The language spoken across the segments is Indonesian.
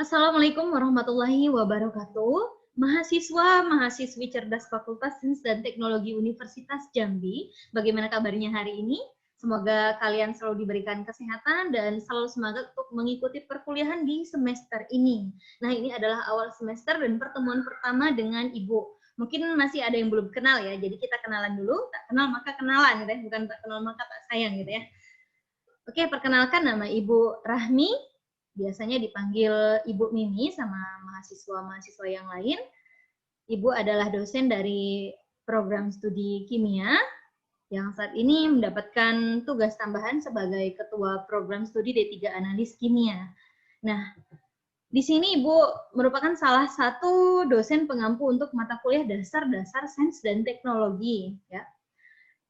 Assalamualaikum warahmatullahi wabarakatuh. Mahasiswa-mahasiswi cerdas Fakultas Sains dan Teknologi Universitas Jambi. Bagaimana kabarnya hari ini? Semoga kalian selalu diberikan kesehatan dan selalu semangat untuk mengikuti perkuliahan di semester ini. Nah, ini adalah awal semester dan pertemuan pertama dengan Ibu. Mungkin masih ada yang belum kenal ya, jadi kita kenalan dulu. Tak kenal maka kenalan gitu ya, bukan tak kenal maka tak sayang gitu ya. Oke, perkenalkan nama Ibu Rahmi, biasanya dipanggil Ibu Mimi sama mahasiswa-mahasiswa yang lain. Ibu adalah dosen dari program studi kimia yang saat ini mendapatkan tugas tambahan sebagai ketua program studi D3 Analis Kimia. Nah, di sini Ibu merupakan salah satu dosen pengampu untuk mata kuliah dasar-dasar sains dan teknologi, ya.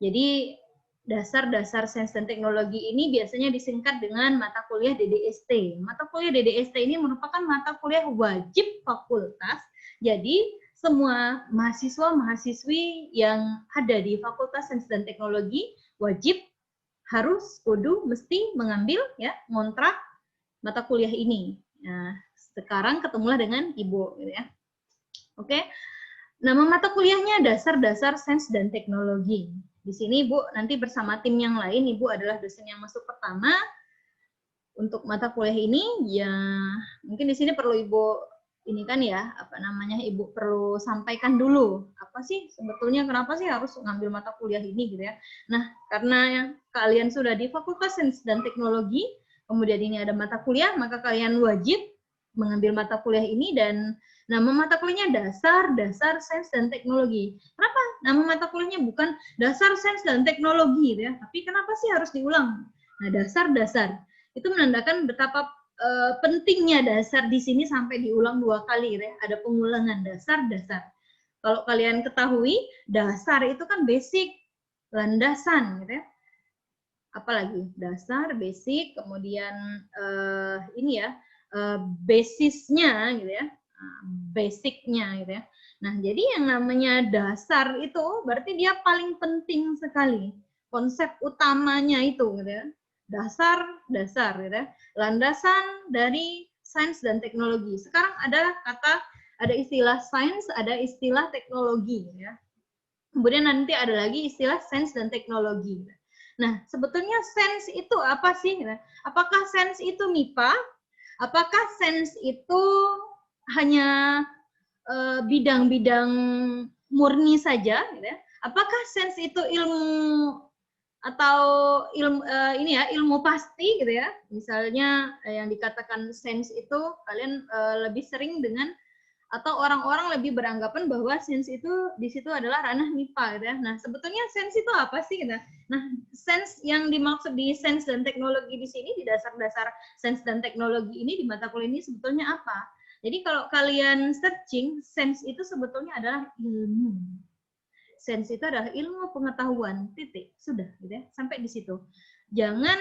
Jadi dasar-dasar sains dan teknologi ini biasanya disingkat dengan mata kuliah DDST. Mata kuliah DDST ini merupakan mata kuliah wajib fakultas. Jadi semua mahasiswa-mahasiswi yang ada di Fakultas Sains dan Teknologi wajib harus kudu mesti mengambil ya ngontrak mata kuliah ini. Nah, sekarang ketemulah dengan Ibu gitu ya. Oke. Nama mata kuliahnya dasar-dasar sains dan teknologi. Di sini Ibu nanti bersama tim yang lain, Ibu adalah dosen yang masuk pertama untuk mata kuliah ini. Ya, mungkin di sini perlu Ibu ini kan ya, apa namanya, Ibu perlu sampaikan dulu. Apa sih sebetulnya kenapa sih harus ngambil mata kuliah ini gitu ya. Nah, karena kalian sudah di Fakultas Sains dan Teknologi, kemudian ini ada mata kuliah, maka kalian wajib mengambil mata kuliah ini dan nama mata kuliahnya dasar-dasar sains dan teknologi. Kenapa nama mata kuliahnya bukan dasar sains dan teknologi ya? Tapi kenapa sih harus diulang? Nah, dasar-dasar itu menandakan betapa pentingnya dasar di sini sampai diulang 2 kali ya. Ada pengulangan dasar-dasar. Kalau kalian ketahui, dasar itu kan basic, landasan gitu ya. Apalagi dasar, basic, kemudian ini ya, basisnya gitu ya. Basicnya gitu ya. Nah, jadi yang namanya dasar itu berarti dia paling penting sekali. Konsep utamanya itu gitu ya. Dasar gitu ya. Landasan dari sains dan teknologi. Sekarang ada istilah sains, ada istilah teknologi gitu ya. Kemudian nanti ada lagi istilah sains dan teknologi. Nah, sebetulnya sains itu apa sih? Apakah sains itu MIPA? Apakah sains itu hanya bidang-bidang murni saja? Gitu ya? Apakah sains itu ilmu atau ilmu pasti gitu ya? Misalnya yang dikatakan sains itu kalian lebih sering dengan atau orang-orang lebih beranggapan bahwa sains itu di situ adalah ranah MIPA gitu ya. Nah, sebetulnya sains itu apa sih gitu. Nah, sains yang dimaksud di sains dan teknologi di sini di dasar-dasar sains dan teknologi ini di mata kuliah ini sebetulnya apa? Jadi kalau kalian searching, sains itu sebetulnya adalah ilmu. Sains itu adalah ilmu pengetahuan, titik, sudah gitu ya, sampai di situ. Jangan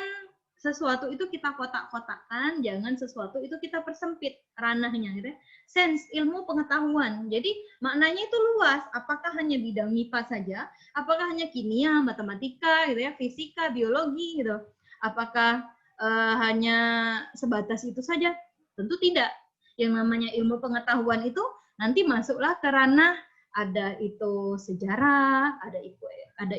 sesuatu itu kita kotak-kotakan, jangan sesuatu itu kita persempit ranahnya gitu ya. Sains, ilmu pengetahuan. Jadi maknanya itu luas, apakah hanya bidang MIPA saja, apakah hanya kimia, matematika gitu ya, fisika, biologi gitu. Apakah hanya sebatas itu saja? Tentu tidak. Yang namanya ilmu pengetahuan itu nanti masuklah ke ranah ada itu sejarah, ada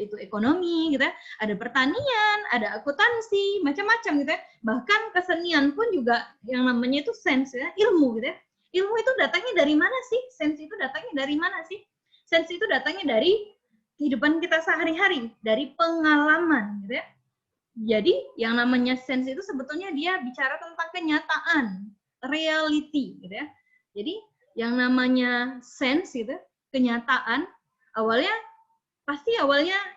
itu ekonomi gitu ya, ada pertanian, ada akuntansi, macam-macam gitu ya. Bahkan kesenian pun juga yang namanya itu sains ya, ilmu gitu ya. Ilmu itu datangnya dari mana sih? Sains itu datangnya dari mana sih? Sains itu datangnya dari kehidupan kita sehari-hari, dari pengalaman gitu ya. Jadi yang namanya sains itu sebetulnya dia bicara tentang kenyataan, reality gitu ya. Jadi yang namanya sains gitu, kenyataan, awalnya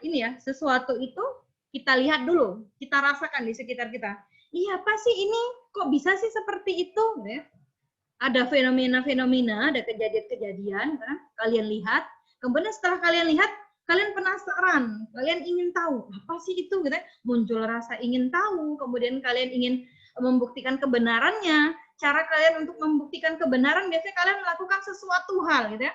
ini ya, sesuatu itu kita lihat dulu, kita rasakan di sekitar kita. Iya, apa sih ini? Kok bisa sih seperti itu? Gitu ya. Ada fenomena-fenomena, ada kejadian-kejadian, kan? Kalian lihat. Kemudian setelah kalian lihat, kalian penasaran, kalian ingin tahu apa sih itu, gitu ya. Muncul rasa ingin tahu, kemudian kalian ingin membuktikan kebenarannya. Cara kalian untuk membuktikan kebenaran biasanya kalian melakukan sesuatu hal, gitu ya.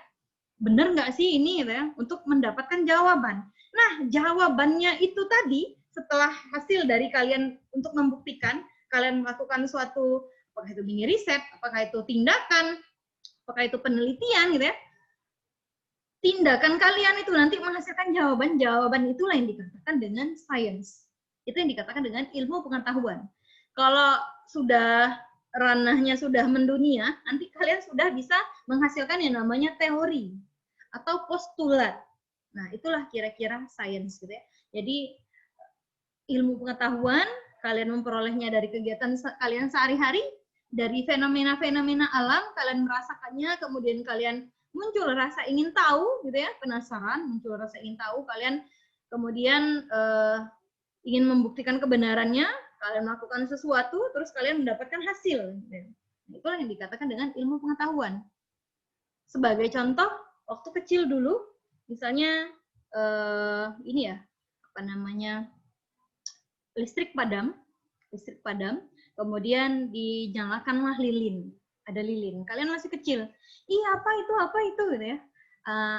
Benar nggak sih ini, gitu ya, untuk mendapatkan jawaban. Nah, jawabannya itu tadi setelah hasil dari kalian untuk membuktikan, kalian melakukan suatu apakah itu mini riset, apakah itu tindakan, apakah itu penelitian gitu ya. Tindakan kalian itu nanti menghasilkan jawaban itulah yang dikatakan dengan science. Itu yang dikatakan dengan ilmu pengetahuan. Kalau sudah ranahnya sudah mendunia, nanti kalian sudah bisa menghasilkan yang namanya teori atau postulat. Nah, itulah kira-kira science gitu ya. Jadi ilmu pengetahuan kalian memperolehnya dari kegiatan kalian sehari-hari, dari fenomena-fenomena alam, kalian merasakannya, kemudian kalian muncul rasa ingin tahu, gitu ya, penasaran, muncul rasa ingin tahu, kalian kemudian ingin membuktikan kebenarannya, kalian melakukan sesuatu, terus kalian mendapatkan hasil. Itulah yang dikatakan dengan ilmu pengetahuan. Sebagai contoh, waktu kecil dulu, misalnya ini ya, apa namanya, listrik padam, kemudian dinyalakanlah lilin, ada lilin. Kalian masih kecil, ih apa itu gitu ya,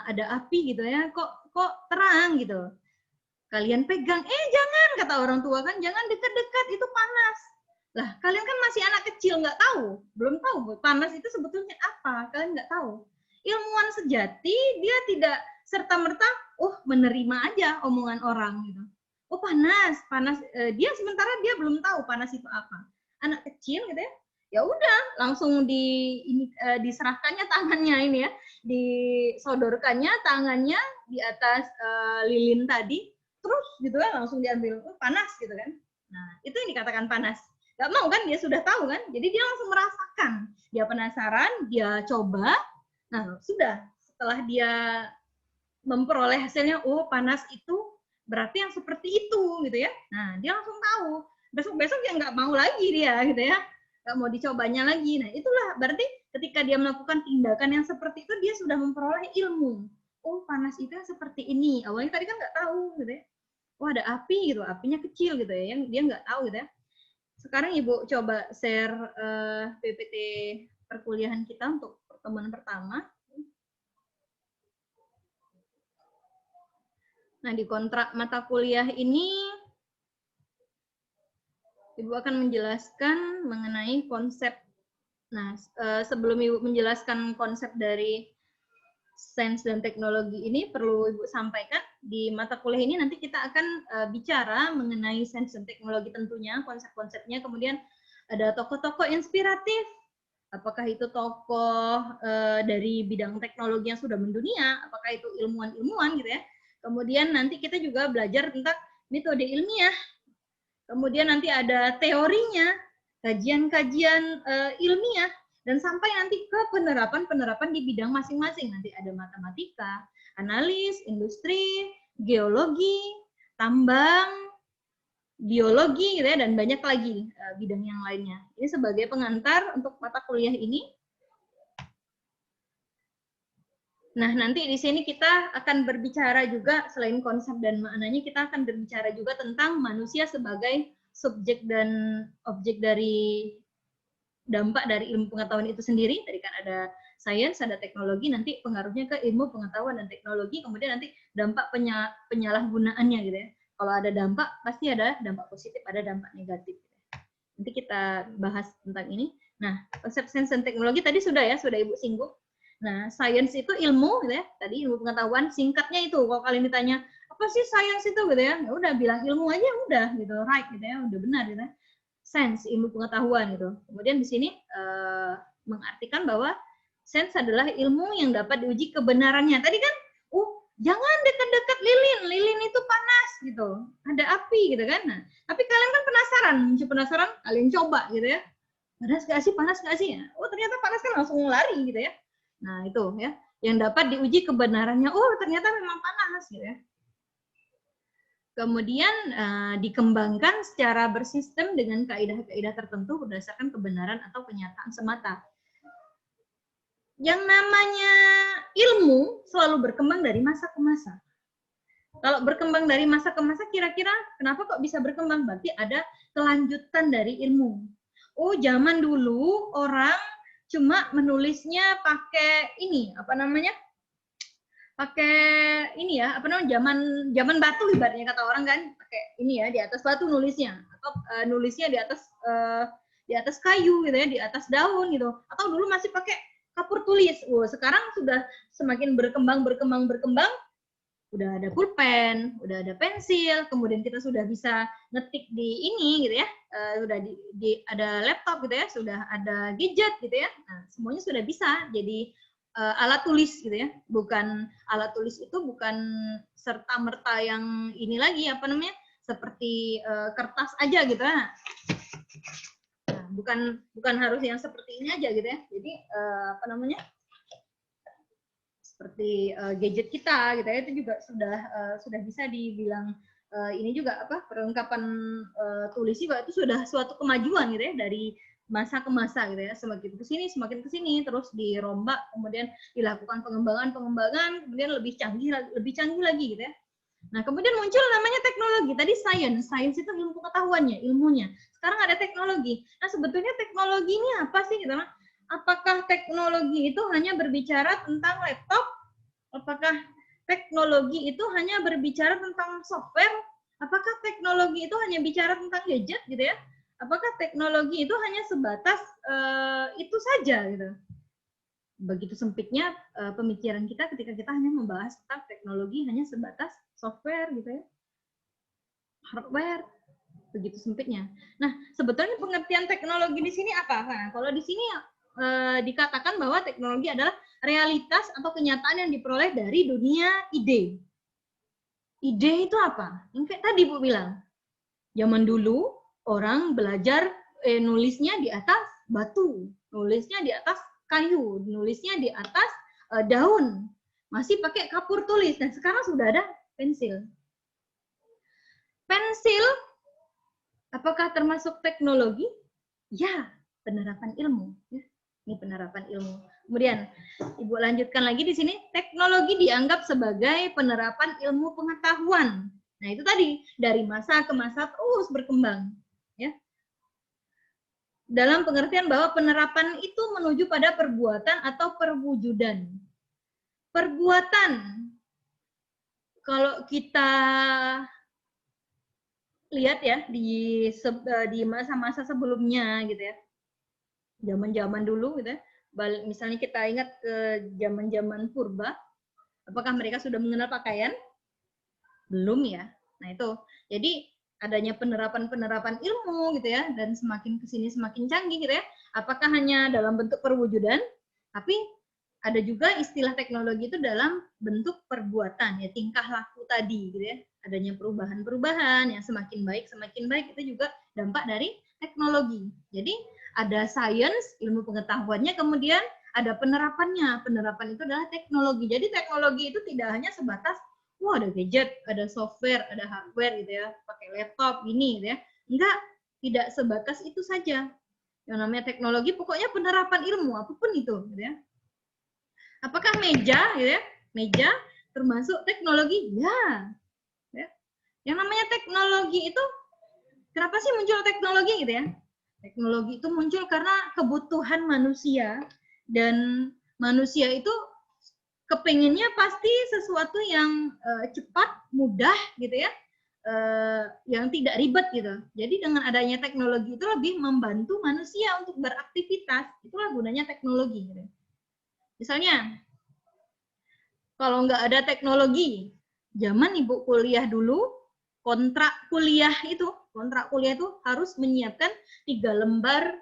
ada api gitu ya, kok terang gitu. Kalian pegang, jangan, kata orang tua kan, jangan dekat-dekat, itu panas. Lah, kalian kan masih anak kecil, nggak tahu, belum tahu panas itu sebetulnya apa, kalian nggak tahu. Ilmuwan sejati dia tidak serta-merta, menerima aja omongan orang gitu. Oh panas, dia sementara dia belum tahu panas itu apa. Anak kecil gitu ya udah langsung diserahkannya tangannya ini ya, disodorkannya tangannya di atas lilin tadi, terus gitu kan langsung diambil, panas gitu kan. Nah itu yang dikatakan panas. Gak mau kan, dia sudah tahu kan, jadi dia langsung merasakan, dia penasaran, dia coba. Nah sudah, setelah dia memperoleh hasilnya, panas itu berarti yang seperti itu gitu ya. Nah dia langsung tahu, besok dia nggak mau lagi dia gitu ya, nggak mau dicobanya lagi. Nah itulah berarti ketika dia melakukan tindakan yang seperti itu, dia sudah memperoleh ilmu. Panas itu yang seperti ini, awalnya tadi kan nggak tahu gitu ya. Ada api gitu, apinya kecil gitu ya, yang dia nggak tahu gitu ya. Sekarang Ibu coba share PPT perkuliahan kita untuk pertemuan pertama. Nah, di kontrak mata kuliah ini, Ibu akan menjelaskan mengenai konsep. Nah, sebelum Ibu menjelaskan konsep dari sains dan teknologi ini, perlu Ibu sampaikan, di mata kuliah ini nanti kita akan bicara mengenai sains dan teknologi tentunya, konsep-konsepnya, kemudian ada tokoh-tokoh inspiratif, apakah itu tokoh dari bidang teknologi yang sudah mendunia, apakah itu ilmuwan-ilmuwan gitu ya. Kemudian nanti kita juga belajar tentang metode ilmiah. Kemudian nanti ada teorinya, kajian-kajian ilmiah, dan sampai nanti ke penerapan-penerapan di bidang masing-masing. Nanti ada matematika, analis, industri, geologi, tambang, biologi, gitu ya, dan banyak lagi bidang yang lainnya. Ini sebagai pengantar untuk mata kuliah ini. Nah, nanti di sini kita akan berbicara juga, selain konsep dan maknanya, kita akan berbicara juga tentang manusia sebagai subjek dan objek dari dampak dari ilmu pengetahuan itu sendiri. Tadi kan ada sains, ada teknologi, nanti pengaruhnya ke ilmu pengetahuan dan teknologi, kemudian nanti dampak penyalahgunaannya gitu ya. Kalau ada dampak, pasti ada dampak positif, ada dampak negatif. Nanti kita bahas tentang ini. Nah, konsep sains dan teknologi tadi sudah Ibu singgung. Nah, sains itu ilmu gitu ya. Tadi ilmu pengetahuan, singkatnya itu. Kalau kalian ditanya, apa sih sains itu gitu ya? Ya udah bilang ilmu aja udah gitu, right gitu ya, udah benar gitu ya. Sains, ilmu pengetahuan gitu. Kemudian di sini mengartikan bahwa sains adalah ilmu yang dapat diuji kebenarannya. Tadi kan, jangan dekat-dekat lilin itu panas gitu, ada api gitu kan. Nah, tapi kalian kan penasaran, kalian coba gitu ya. Panas nggak sih? Ternyata panas, kan langsung lari gitu ya. Nah itu ya, yang dapat diuji kebenarannya, ternyata memang panas gitu ya. Kemudian dikembangkan secara bersistem dengan kaidah-kaidah tertentu berdasarkan kebenaran atau kenyataan semata. Yang namanya ilmu selalu berkembang dari masa ke masa. Kalau berkembang dari masa ke masa, kira-kira kenapa kok bisa berkembang? Berarti ada kelanjutan dari ilmu. Zaman dulu orang cuma menulisnya pakai ini, pakai ini ya, zaman batu ibaratnya, kata orang kan, pakai ini ya, di atas batu nulisnya, atau nulisnya di atas di atas kayu gitu ya, di atas daun gitu. Atau dulu masih pakai kapur tulis. Sekarang sudah semakin berkembang, udah ada pulpen, udah ada pensil, kemudian kita sudah bisa ngetik di ini gitu ya, sudah ada laptop gitu ya, sudah ada gadget gitu ya. Nah, semuanya sudah bisa jadi alat tulis gitu ya. Bukan alat tulis itu bukan serta merta yang ini lagi apa namanya, seperti kertas aja gitu ya. Nah, bukan harus yang seperti ini aja gitu ya. Jadi apa namanya, seperti gadget kita gitu ya, itu juga sudah bisa dibilang ini juga apa, perlengkapan tulis juga itu sudah suatu kemajuan gitu ya, dari masa ke masa gitu ya, semakin ke sini terus dirombak, kemudian dilakukan pengembangan, kemudian lebih canggih lagi gitu ya. Nah, kemudian muncul namanya teknologi. Tadi science itu ilmu pengetahuannya, ilmunya. Sekarang ada teknologi. Nah, sebetulnya teknologi ini apa sih gitu? Apakah teknologi itu hanya berbicara tentang laptop? Apakah teknologi itu hanya berbicara tentang software? Apakah teknologi itu hanya bicara tentang gadget gitu ya? Apakah teknologi itu hanya sebatas itu saja gitu? Begitu sempitnya pemikiran kita ketika kita hanya membahas tentang teknologi hanya sebatas software gitu ya, hardware, begitu sempitnya. Nah, sebetulnya pengertian teknologi di sini apa? Nah, kalau di sini dikatakan bahwa teknologi adalah realitas atau kenyataan yang diperoleh dari dunia ide. Ide itu apa? Yang kayak tadi Bu bilang, zaman dulu orang belajar nulisnya di atas batu, nulisnya di atas kayu, nulisnya di atas daun, masih pakai kapur tulis. Dan sekarang sudah ada pensil. Pensil, apakah termasuk teknologi? Ya, penerapan ilmu. Ini penerapan ilmu. Kemudian, Ibu lanjutkan lagi di sini, teknologi dianggap sebagai penerapan ilmu pengetahuan. Nah, itu tadi, dari masa ke masa terus berkembang. Ya. Dalam pengertian bahwa penerapan itu menuju pada perbuatan atau perwujudan. Perbuatan, kalau kita lihat ya di masa-masa sebelumnya gitu ya, zaman-zaman dulu gitu ya, misalnya kita ingat ke zaman-zaman purba, apakah mereka sudah mengenal pakaian? Belum ya. Nah itu, jadi adanya penerapan ilmu gitu ya, dan semakin kesini semakin canggih gitu ya. Apakah hanya dalam bentuk perwujudan, tapi ada juga istilah teknologi itu dalam bentuk perbuatan ya, tingkah laku tadi gitu ya. Adanya perubahan-perubahan yang semakin baik itu juga dampak dari teknologi. Jadi ada science, ilmu pengetahuannya, kemudian ada penerapannya. Penerapan itu adalah teknologi. Jadi teknologi itu tidak hanya sebatas ada gadget, ada software, ada hardware gitu ya, pakai laptop gini gitu ya. Enggak, tidak sebatas itu saja. Yang namanya teknologi pokoknya penerapan ilmu apapun itu gitu ya. Apakah meja gitu ya? Meja termasuk teknologi? Ya. Yang namanya teknologi itu, kenapa sih muncul teknologi gitu ya? Teknologi itu muncul karena kebutuhan manusia, dan manusia itu kepinginnya pasti sesuatu yang cepat, mudah gitu ya, yang tidak ribet gitu. Jadi dengan adanya teknologi itu lebih membantu manusia untuk beraktivitas. Itulah gunanya teknologi. Gitu. Misalnya, kalau nggak ada teknologi, zaman Ibu kuliah dulu, kontrak kuliah itu harus menyiapkan 3 lembar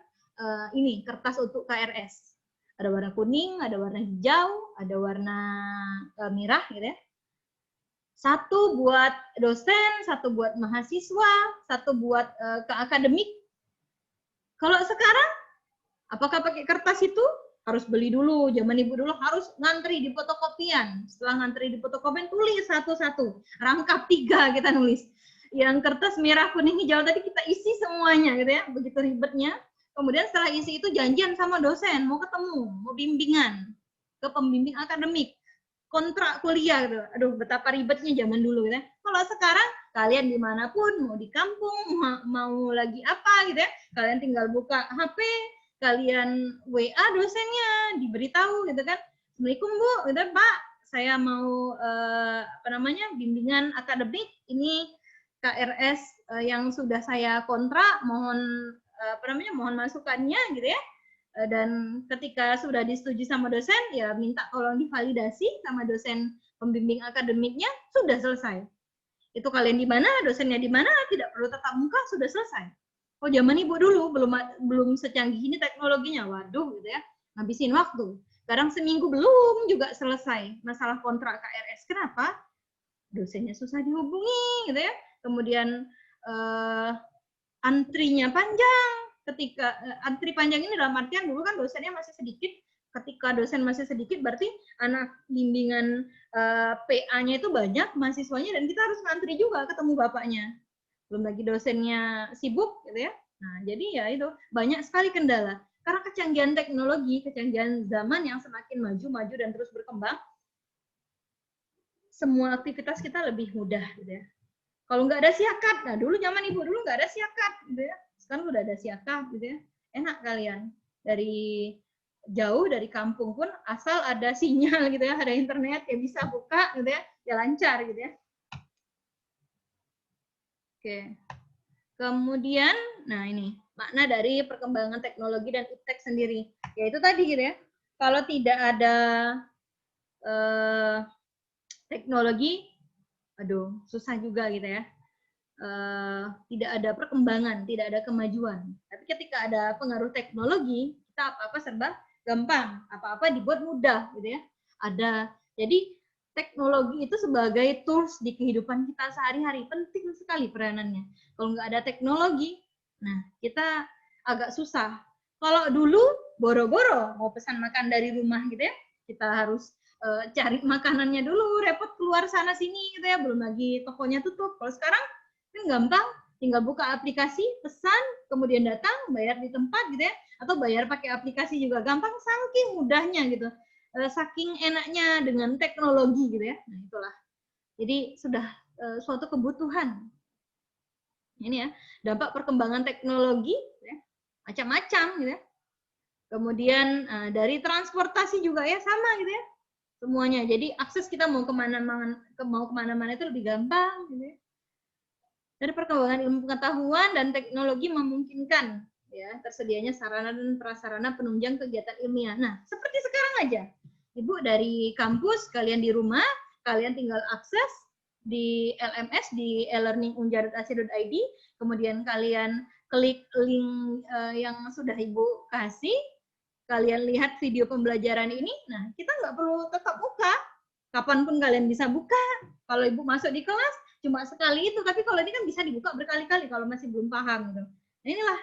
ini kertas untuk KRS. Ada warna kuning, ada warna hijau, ada warna merah gitu ya. 1 buat dosen, 1 buat mahasiswa, 1 buat ke akademik. Kalau sekarang, apakah pakai kertas itu? Harus beli dulu. Zaman Ibu dulu harus ngantri di fotokopian. Setelah ngantri di fotokopian, tulis satu-satu. Rangkap 3 kita nulis. Yang kertas merah, kuning, hijau tadi kita isi semuanya gitu ya. Begitu ribetnya. Kemudian setelah isi itu janjian sama dosen, mau ketemu, mau bimbingan ke pembimbing akademik, kontrak kuliah gitu. Aduh, betapa ribetnya zaman dulu gitu ya. Kalau sekarang kalian dimanapun, mau di kampung, mau lagi apa gitu ya, kalian tinggal buka HP, kalian WA dosennya, diberitahu gitu kan, Assalamualaikum Bu, gitu Pak, saya mau bimbingan akademik, ini KRS yang sudah saya kontrak, mohon mohon masukannya gitu ya. Dan ketika sudah disetujui sama dosen, ya minta tolong divalidasi sama dosen pembimbing akademiknya, sudah selesai. Itu kalian di mana, dosennya di mana, tidak perlu tatap muka, sudah selesai. Oh, zaman ibu dulu belum secanggih ini teknologinya, waduh gitu ya, ngabisin waktu. Sekarang seminggu belum juga selesai masalah kontrak KRS. Kenapa? Dosennya susah dihubungi gitu ya. Kemudian antrinya panjang. Ketika antri panjang ini dalam artian dulu kan dosennya masih sedikit. Ketika dosen masih sedikit berarti anak bimbingan PA-nya itu banyak, mahasiswanya, dan kita harus ngantri juga ketemu bapaknya. Belum lagi dosennya sibuk gitu ya. Nah, jadi ya itu banyak sekali kendala. Karena kecanggihan teknologi, kecanggihan zaman yang semakin maju dan terus berkembang, semua aktivitas kita lebih mudah gitu ya. Kalau nggak ada siakat, nah dulu zaman ibu dulu nggak ada siakat gitu ya. Sekarang udah ada siakat gitu ya. Enak kalian. Dari jauh dari kampung pun asal ada sinyal gitu ya, ada internet ya bisa buka gitu ya lancar gitu ya. Oke. Kemudian, nah ini makna dari perkembangan teknologi dan iptek sendiri. Yaitu tadi gitu ya, kalau tidak ada teknologi, aduh susah juga gitu ya. Tidak ada perkembangan, tidak ada kemajuan. Tapi ketika ada pengaruh teknologi, kita apa-apa serba gampang, apa-apa dibuat mudah gitu ya. Ada. Jadi teknologi itu sebagai tools di kehidupan kita sehari-hari, penting sekali peranannya. Kalau nggak ada teknologi, nah kita agak susah. Kalau dulu boro-boro mau pesan makan dari rumah gitu ya, kita harus cari makanannya dulu, repot keluar sana sini gitu ya, belum lagi tokonya tutup. Kalau sekarang kan gampang, tinggal buka aplikasi, pesan, kemudian datang, bayar di tempat gitu ya, atau bayar pakai aplikasi juga gampang, saking mudahnya gitu. Saking enaknya dengan teknologi gitu ya. Nah, itulah. Jadi sudah suatu kebutuhan. Ini ya, dampak perkembangan teknologi ya, macam-macam gitu ya. Kemudian dari transportasi juga ya sama gitu ya. Semuanya. Jadi akses kita mau kemana-mana itu lebih gampang gitu ya. Dari perkembangan ilmu pengetahuan dan teknologi memungkinkan ya tersedianya sarana dan prasarana penunjang kegiatan ilmiah. Nah, seperti sekarang aja. Ibu dari kampus, kalian di rumah, kalian tinggal akses di LMS di elearningunja.ac.id, kemudian kalian klik link yang sudah Ibu kasih, kalian lihat video pembelajaran ini. Nah, kita nggak perlu tetap buka. Kapanpun kalian bisa buka. Kalau Ibu masuk di kelas, cuma sekali itu, tapi kalau ini kan bisa dibuka berkali-kali kalau masih belum paham gitu. Nah, inilah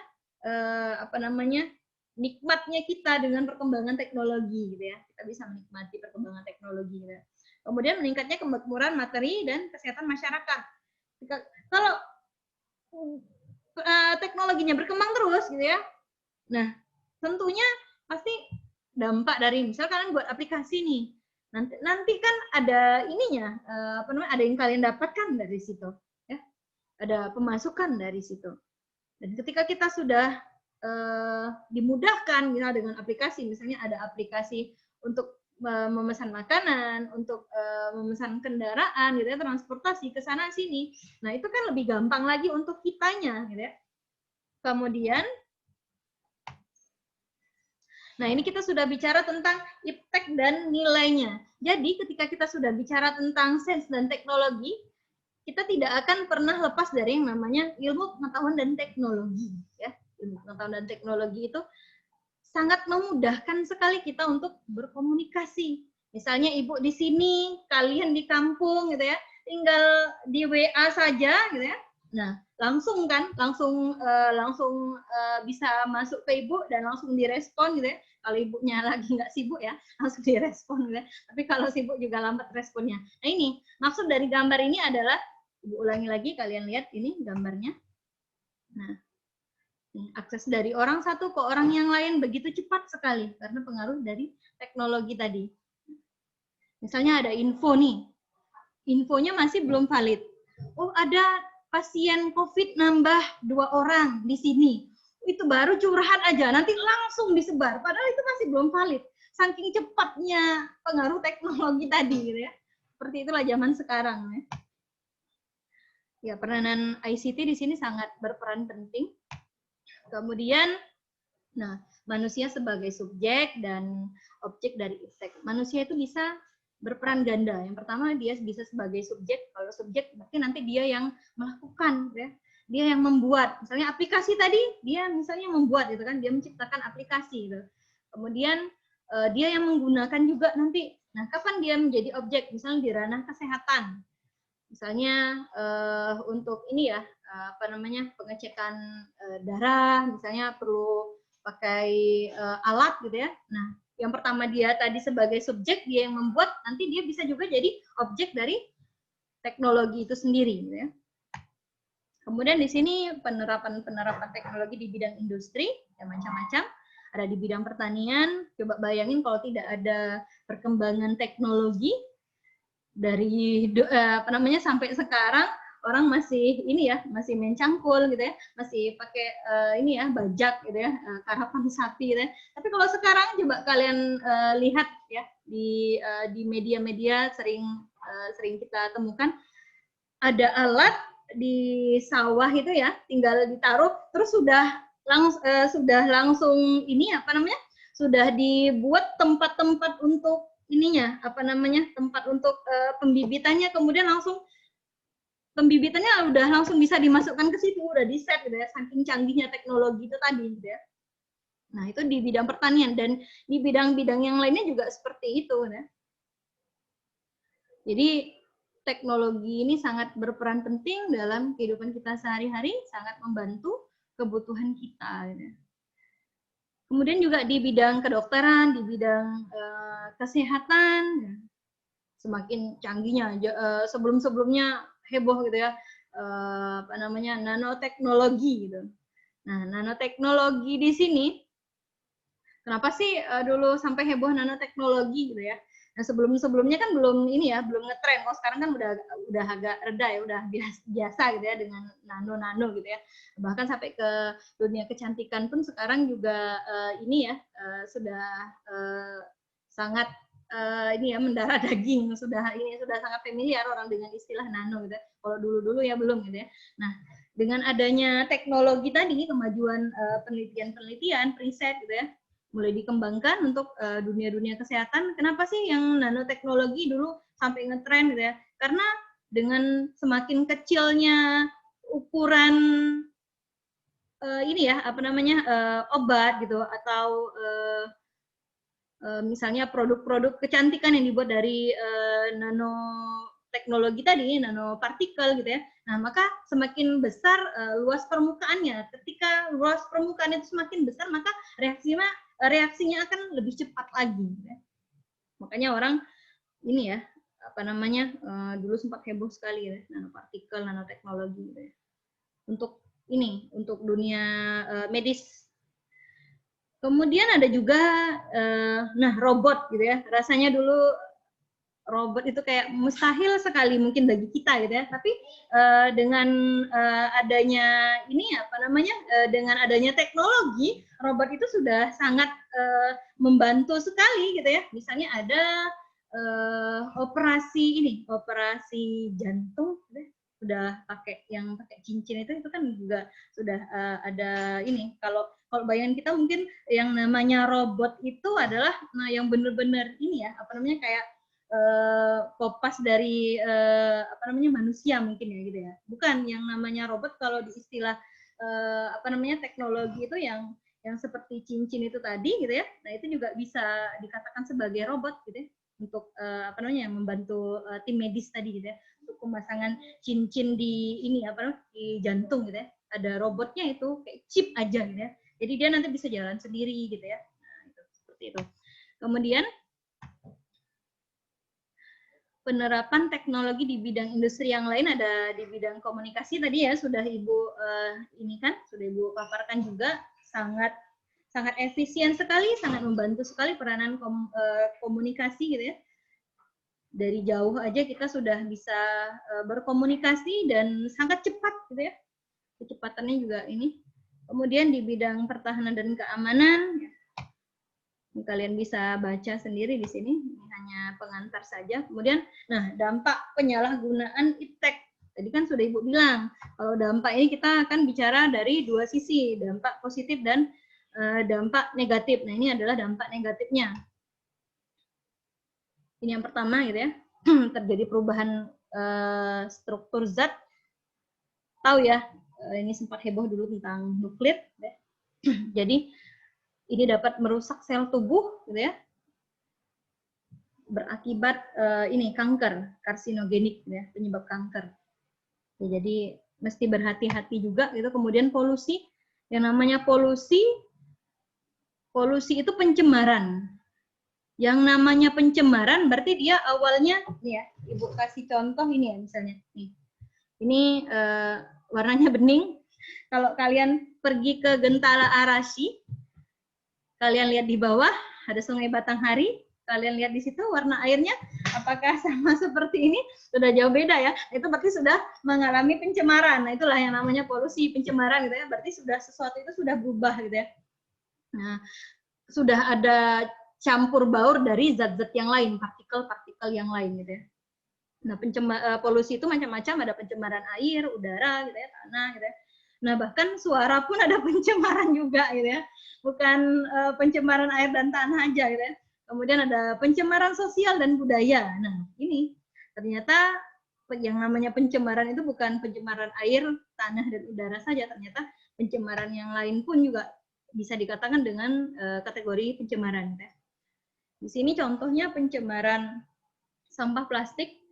nikmatnya kita dengan perkembangan teknologi gitu ya. Kita bisa menikmati perkembangan teknologi gitu. Kemudian meningkatnya kemakmuran materi dan kesehatan masyarakat. Kalau teknologinya berkembang terus gitu ya. Nah, tentunya pasti dampak dari misal kalian buat aplikasi nih. Nanti kan ada ininya, ada yang kalian dapatkan dari situ, ya, ada pemasukan dari situ. Dan ketika kita sudah dimudahkan, misalnya dengan aplikasi, misalnya ada aplikasi untuk memesan makanan, untuk memesan kendaraan, gitu ya, transportasi ke sana sini. Nah itu kan lebih gampang lagi untuk kitanya, gitu ya. Kemudian nah, ini kita sudah bicara tentang iptek dan nilainya. Jadi, ketika kita sudah bicara tentang sains dan teknologi, kita tidak akan pernah lepas dari yang namanya ilmu pengetahuan dan teknologi. Ya, ilmu pengetahuan dan teknologi itu sangat memudahkan sekali kita untuk berkomunikasi. Misalnya Ibu di sini, kalian di kampung, gitu ya, tinggal di WA saja, gitu ya. Nah, langsung bisa masuk ke Ibu dan langsung direspon gitu ya. Kalau ibunya lagi nggak sibuk ya, langsung direspon gitu ya. Tapi kalau sibuk juga lambat responnya. Nah ini, maksud dari gambar ini adalah, Ibu ulangi lagi, kalian lihat ini gambarnya. Nah, akses dari orang satu ke orang yang lain begitu cepat sekali karena pengaruh dari teknologi tadi. Misalnya ada info nih, infonya masih belum valid. Oh, ada pasien COVID nambah 2 orang di sini. Itu baru curhat aja, nanti langsung disebar. Padahal itu masih belum valid. Saking cepatnya pengaruh teknologi tadi, gitu ya. Seperti itulah zaman sekarang. Ya, peranan ICT di sini sangat berperan penting. Kemudian, nah, manusia sebagai subjek dan objek dari iptek. Manusia itu bisa berperan ganda. Yang pertama, dia bisa sebagai subjek. Kalau subjek, berarti nanti dia yang melakukan, ya. Dia yang membuat. Misalnya aplikasi tadi, dia misalnya membuat, gitu kan? Dia menciptakan aplikasi, gitu. Kemudian dia yang menggunakan juga nanti. Nah, kapan dia menjadi objek? Misalnya di ranah kesehatan. Misalnya untuk ini ya, apa namanya, pengecekan darah, misalnya perlu pakai alat gitu ya. Nah, yang pertama dia tadi sebagai subjek, dia yang membuat, nanti dia bisa juga jadi objek dari teknologi itu sendiri gitu ya. Kemudian di sini penerapan teknologi di bidang industri ya macam-macam. Ada di bidang pertanian, coba bayangin kalau tidak ada perkembangan teknologi dari apa namanya sampai sekarang orang masih ini ya, masih main cangkul gitu ya, masih pakai ini ya, bajak gitu ya, karapan sapi gitu ya. Tapi kalau sekarang coba kalian lihat ya di media-media sering kita temukan ada alat di sawah itu ya, tinggal ditaruh terus sudah langsung ini apa namanya? Sudah dibuat tempat-tempat untuk ininya, apa namanya? Tempat untuk pembibitannya, kemudian langsung pembibitannya udah langsung bisa dimasukkan ke situ, udah di set gitu ya, saking canggihnya teknologi itu tadi gitu ya. Nah, itu di bidang pertanian dan di bidang-bidang yang lainnya juga seperti itu ya. Jadi teknologi ini sangat berperan penting dalam kehidupan kita sehari-hari, sangat membantu kebutuhan kita. Kemudian juga di bidang kedokteran, di bidang kesehatan, semakin canggihnya. Sebelum-sebelumnya heboh gitu ya, apa namanya, nanoteknologi gitu. Nah, nanoteknologi di sini, kenapa sih dulu sampai heboh nanoteknologi gitu ya? Nah, sebelumnya kan belum ini ya, belum ngetren. Kalau sekarang kan udah agak reda ya, udah biasa gitu ya dengan nano gitu ya. Bahkan sampai ke dunia kecantikan pun sekarang juga ini ya sudah sangat ini ya mendarah daging, sudah sangat familiar orang dengan istilah nano gitu. Kalau dulu ya belum gitu ya. Nah, dengan adanya teknologi tadi, kemajuan penelitian, riset gitu ya, mulai dikembangkan untuk dunia-dunia kesehatan. Kenapa sih yang nanoteknologi dulu sampai ngetren gitu ya? Karena dengan semakin kecilnya ukuran ini ya, apa namanya, obat gitu atau misalnya produk-produk kecantikan yang dibuat dari nanoteknologi tadi, nanopartikel gitu ya. Nah, maka semakin besar luas permukaannya. Ketika luas permukaan itu semakin besar, maka reaksinya akan lebih cepat lagi. Ya. Makanya orang ini ya, apa namanya, dulu sempat heboh sekali ya, nanopartikel, nanoteknologi gitu ya. Untuk dunia medis. Kemudian ada juga, nah robot gitu ya. Rasanya dulu robot itu kayak mustahil sekali mungkin bagi kita gitu ya. Tapi dengan adanya ini apa namanya, dengan adanya teknologi, robot itu sudah sangat membantu sekali gitu ya. Misalnya ada operasi jantung, gitu ya. Sudah pakai cincin itu kan juga sudah ada ini. Kalau bayangan kita mungkin yang namanya robot itu adalah yang benar-benar ini ya, apa namanya, kayak kopas dari apa namanya, manusia mungkin ya gitu ya. Bukan yang namanya robot kalau di istilah apa namanya, teknologi itu yang seperti cincin itu tadi gitu ya. Nah, itu juga bisa dikatakan sebagai robot gitu ya, untuk apa namanya, membantu tim medis tadi gitu ya, untuk pemasangan cincin di ini apa namanya, di jantung gitu ya. Ada robotnya itu kayak chip aja gitu ya. Jadi dia nanti bisa jalan sendiri gitu ya. Nah, itu seperti itu. Kemudian penerapan teknologi di bidang industri yang lain ada di bidang komunikasi tadi ya, sudah Ibu ini kan sudah Ibu paparkan juga, sangat efisien sekali, sangat membantu sekali peranan komunikasi gitu ya. Dari jauh aja kita sudah bisa berkomunikasi dan sangat cepat gitu ya. Kecepatannya juga ini. Kemudian di bidang pertahanan dan keamanan, ini kalian bisa baca sendiri di sini, ini hanya pengantar saja. Kemudian, nah, dampak penyalahgunaan iptek. Tadi kan sudah Ibu bilang, kalau dampak ini kita akan bicara dari dua sisi, dampak positif dan dampak negatif. Nah, ini adalah dampak negatifnya. Ini yang pertama gitu ya, terjadi perubahan struktur zat. Tahu ya, ini sempat heboh dulu tentang nuklir. Ya. Jadi ini dapat merusak sel tubuh, gitu ya, berakibat ini kanker, karsinogenik, gitu ya, penyebab kanker. Ya, jadi mesti berhati-hati juga gitu. Kemudian polusi, yang namanya polusi itu pencemaran. Yang namanya pencemaran berarti dia awalnya, nih ya, Ibu kasih contoh ini ya, misalnya nih. Ini warnanya bening. Kalau kalian pergi ke Gentala Arashi, kalian lihat di bawah ada Sungai Batanghari, kalian lihat di situ warna airnya apakah sama seperti ini? Sudah jauh beda ya. Itu berarti sudah mengalami pencemaran. Nah, itulah yang namanya polusi, pencemaran gitu ya. Berarti sudah sesuatu itu sudah berubah gitu ya. Nah, sudah ada campur baur dari zat-zat yang lain, partikel-partikel yang lain gitu ya. Nah, polusi itu macam-macam, ada pencemaran air, udara gitu ya, tanah gitu ya. Nah, bahkan suara pun ada pencemaran juga gitu ya. Bukan pencemaran air dan tanah aja gitu ya. Kemudian ada pencemaran sosial dan budaya. Nah, ini ternyata yang namanya pencemaran itu bukan pencemaran air, tanah, dan udara saja. Ternyata pencemaran yang lain pun juga bisa dikatakan dengan kategori pencemaran. Gitu ya. Di sini contohnya pencemaran sampah plastik.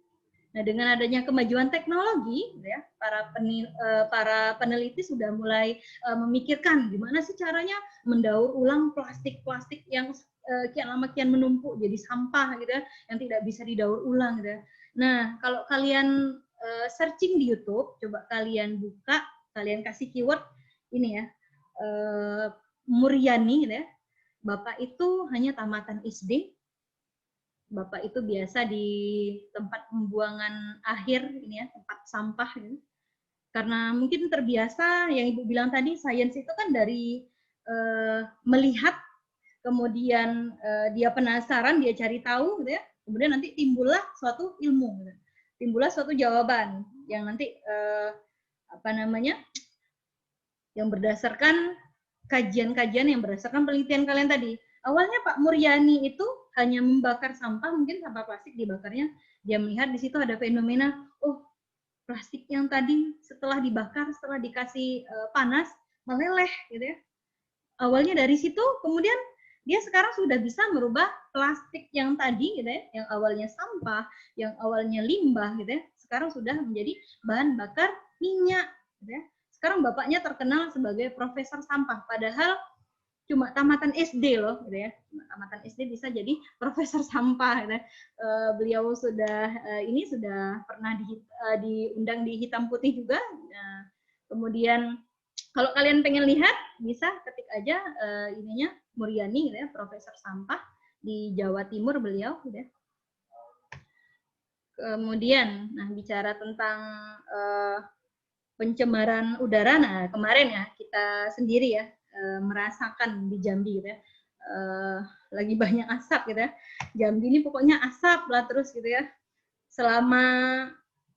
Nah, dengan adanya kemajuan teknologi, ya, para peneliti sudah mulai memikirkan gimana sih caranya mendaur ulang plastik-plastik yang kian lama kian menumpuk jadi sampah gitu ya, yang tidak bisa didaur ulang gitu ya. Nah, kalau kalian searching di YouTube, coba kalian buka, kalian kasih keyword ini ya, Muryani gitu ya. Bapak itu hanya tamatan SD. Bapak itu biasa di tempat pembuangan akhir ini ya, tempat sampah gitu. Karena mungkin terbiasa yang Ibu bilang tadi, sains itu kan dari melihat, kemudian dia penasaran, dia cari tahu gitu ya. Kemudian nanti timbullah suatu ilmu gitu. Timbullah suatu jawaban yang nanti apa namanya? Yang berdasarkan kajian-kajian yang berdasarkan penelitian kalian tadi. Awalnya Pak Muryani itu hanya membakar sampah, mungkin sampah plastik dibakarnya, dia melihat di situ ada fenomena, oh plastik yang tadi setelah dibakar, setelah dikasih panas, meleleh gitu ya. Awalnya dari situ, kemudian dia sekarang sudah bisa merubah plastik yang tadi gitu ya, yang awalnya sampah, yang awalnya limbah gitu ya, sekarang sudah menjadi bahan bakar minyak gitu ya. Sekarang bapaknya terkenal sebagai profesor sampah, padahal cuma tamatan SD loh, gitu ya. Cuma tamatan SD bisa jadi profesor sampah. Gitu ya. Beliau sudah ini sudah pernah diundang di Hitam Putih juga. Nah, kemudian kalau kalian pengen lihat, bisa ketik aja ininya Muryani, gitu ya, profesor sampah di Jawa Timur beliau. Gitu ya. Kemudian, nah bicara tentang pencemaran udara, nah kemarin ya kita sendiri ya merasakan di Jambi gitu ya, lagi banyak asap gitu ya. Jambi ini pokoknya asap lah terus gitu ya. Selama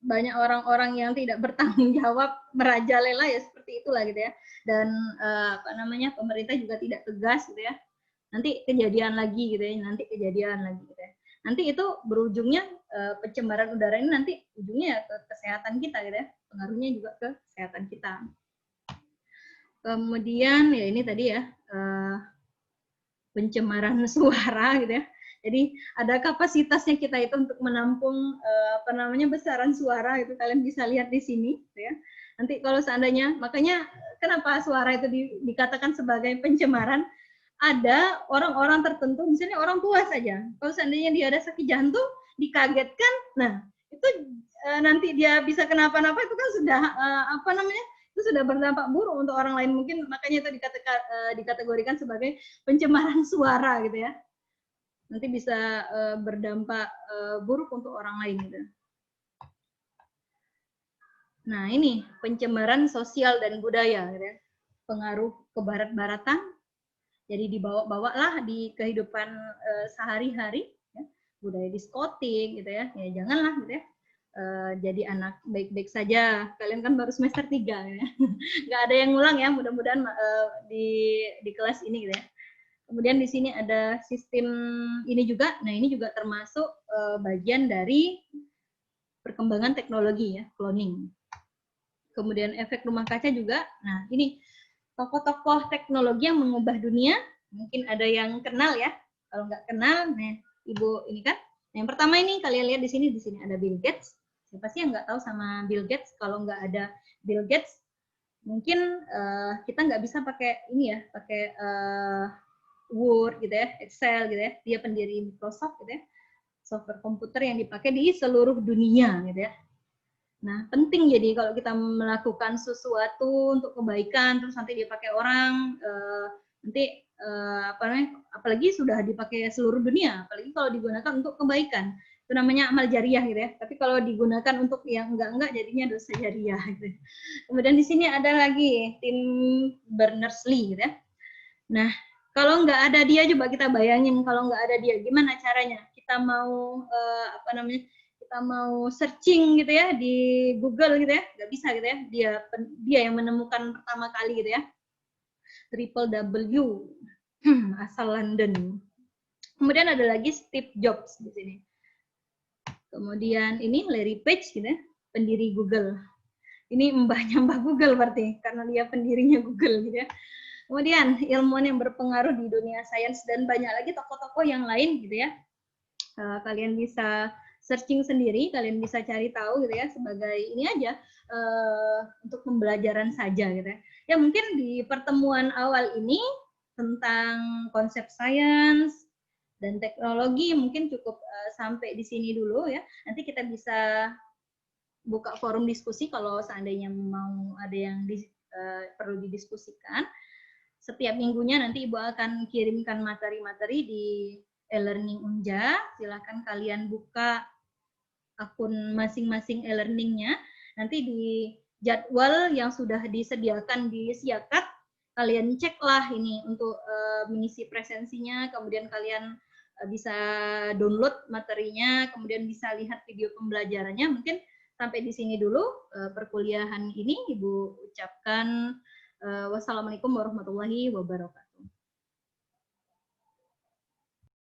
banyak orang-orang yang tidak bertanggung jawab merajalela ya seperti itulah gitu ya. Dan apa namanya, pemerintah juga tidak tegas gitu ya. Nanti kejadian lagi gitu ya, nanti kejadian lagi gitu ya. Nanti itu berujungnya pencemaran udara ini nanti ujungnya ke kesehatan kita gitu ya. Pengaruhnya juga ke kesehatan kita. Kemudian ya ini tadi ya pencemaran suara gitu ya. Jadi ada kapasitasnya kita itu untuk menampung apa namanya besaran suara itu, kalian bisa lihat di sini gitu ya. Nanti kalau seandainya, makanya kenapa suara itu dikatakan sebagai pencemaran, ada orang-orang tertentu, misalnya orang tua saja, kalau seandainya dia ada sakit jantung, dikagetkan, nah itu nanti dia bisa kenapa-napa, itu kan sudah apa namanya, itu sudah berdampak buruk untuk orang lain, mungkin makanya itu dikategorikan sebagai pencemaran suara gitu ya. Nanti bisa berdampak buruk untuk orang lain gitu. Nah ini pencemaran sosial dan budaya gitu ya. Pengaruh kebarat-baratan, jadi dibawa-bawa lah di kehidupan sehari-hari ya. Budaya diskotik gitu ya, ya janganlah gitu ya. jadi anak baik-baik saja. Kalian kan baru semester 3 ya. Nggak ada yang ngulang ya, mudah-mudahan di kelas ini gitu ya. Kemudian di sini ada sistem ini juga. Nah, ini juga termasuk bagian dari perkembangan teknologi ya, cloning. Kemudian efek rumah kaca juga. Nah, ini tokoh-tokoh teknologi yang mengubah dunia. Mungkin ada yang kenal ya. Kalau nggak kenal, nah Ibu ini kan. Yang pertama ini kalian lihat di sini ada Bill Gates. Siapa sih yang nggak tahu sama Bill Gates? Kalau nggak ada Bill Gates, mungkin kita nggak bisa pakai ini ya, pakai Word gitu ya, Excel gitu ya. Dia pendiri Microsoft gitu ya, software komputer yang dipakai di seluruh dunia gitu ya. Nah, penting jadi kalau kita melakukan sesuatu untuk kebaikan, terus nanti dipakai orang, nanti apa namanya, apalagi sudah dipakai seluruh dunia, apalagi kalau digunakan untuk kebaikan, itu namanya amal jariah gitu ya. Tapi kalau digunakan untuk yang enggak jadinya dosa jariah gitu. Kemudian di sini ada lagi Tim Berners-Lee gitu ya. Nah, kalau nggak ada dia, coba kita bayangin kalau nggak ada dia, gimana caranya? Kita mau apa namanya? Kita mau searching gitu ya di Google gitu ya, nggak bisa gitu ya. Dia yang menemukan pertama kali gitu ya. Triple W asal London. Kemudian ada lagi Steve Jobs di sini. Kemudian ini Larry Page gitu ya, pendiri Google. Ini mbahnya Mbah Google berarti karena dia pendirinya Google gitu ya. Kemudian ilmuwan yang berpengaruh di dunia sains dan banyak lagi tokoh-tokoh yang lain gitu ya. Kalian bisa searching sendiri, kalian bisa cari tahu gitu ya, sebagai ini aja untuk pembelajaran saja gitu ya. Ya mungkin di pertemuan awal ini tentang konsep sains dan teknologi mungkin cukup sampai di sini dulu ya. Nanti kita bisa buka forum diskusi kalau seandainya mau ada yang perlu didiskusikan. Setiap minggunya nanti Ibu akan kirimkan materi-materi di e-learning Unja. Silahkan kalian buka akun masing-masing e-learningnya. Nanti di jadwal yang sudah disediakan di Siakat, kalian ceklah ini untuk mengisi presensinya, kemudian kalian bisa download materinya, kemudian bisa lihat video pembelajarannya. Mungkin sampai di sini dulu perkuliahan ini. Ibu ucapkan wassalamualaikum warahmatullahi wabarakatuh.